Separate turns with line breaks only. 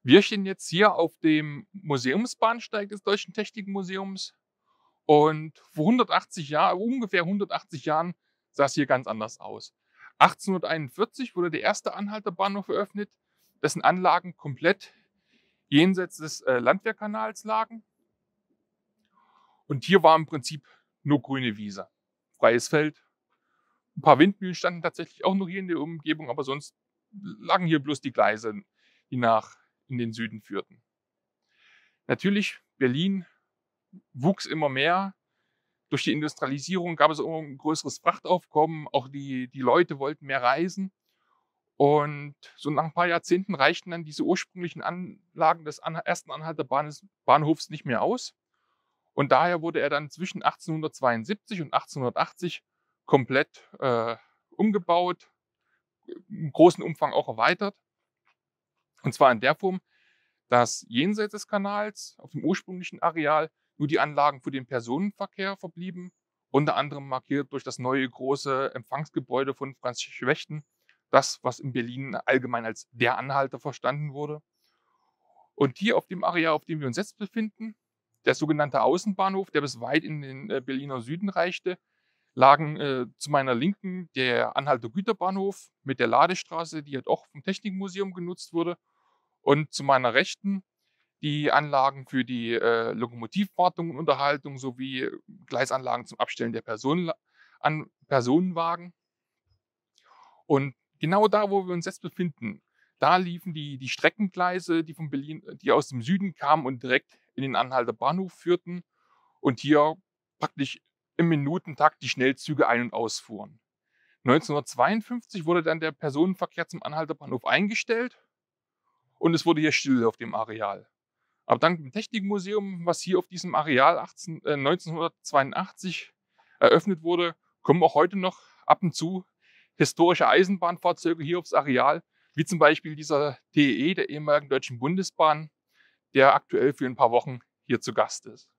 Wir stehen jetzt hier auf dem Museumsbahnsteig des Deutschen Technikmuseums und vor 180 Jahren, ungefähr 180 Jahren sah es hier ganz anders aus. 1841 wurde der erste Anhalter Bahnhof eröffnet, dessen Anlagen komplett jenseits des Landwehrkanals lagen. Und hier war im Prinzip nur grüne Wiese, freies Feld. Ein paar Windmühlen standen tatsächlich auch noch hier in der Umgebung, aber sonst lagen hier bloß die Gleise, die nach in den Süden führten. Natürlich, Berlin wuchs immer mehr. Durch die Industrialisierung gab es immer ein größeres Frachtaufkommen. Auch die Leute wollten mehr reisen. Und so nach ein paar Jahrzehnten reichten dann diese ursprünglichen Anlagen des ersten Anhalter Bahnhofs nicht mehr aus. Und daher wurde er dann zwischen 1872 und 1880 komplett umgebaut, im großen Umfang auch erweitert. Und zwar in der Form, dass jenseits des Kanals auf dem ursprünglichen Areal nur die Anlagen für den Personenverkehr verblieben, unter anderem markiert durch das neue große Empfangsgebäude von Franz Schwechten, das, was in Berlin allgemein als der Anhalter verstanden wurde. Und hier auf dem Areal, auf dem wir uns jetzt befinden, der sogenannte Außenbahnhof, der bis weit in den Berliner Süden reichte, lagen zu meiner Linken der Anhalter Güterbahnhof mit der Ladestraße, die halt auch vom Technikmuseum genutzt wurde, und zu meiner Rechten die Anlagen für die Lokomotivwartung und Unterhaltung sowie Gleisanlagen zum Abstellen der Personenwagen. Und genau da, wo wir uns jetzt befinden, da liefen die Streckengleise, die von Berlin, die aus dem Süden kamen und direkt in den Anhalter Bahnhof führten und hier praktisch im Minutentakt die Schnellzüge ein- und ausfuhren. 1952 wurde dann der Personenverkehr zum Anhalter Bahnhof eingestellt und es wurde hier still auf dem Areal. Aber dank dem Technikmuseum, was hier auf diesem Areal 1982 eröffnet wurde, kommen auch heute noch ab und zu historische Eisenbahnfahrzeuge hier aufs Areal, wie zum Beispiel dieser TEE, der ehemaligen Deutschen Bundesbahn, der aktuell für ein paar Wochen hier zu Gast ist.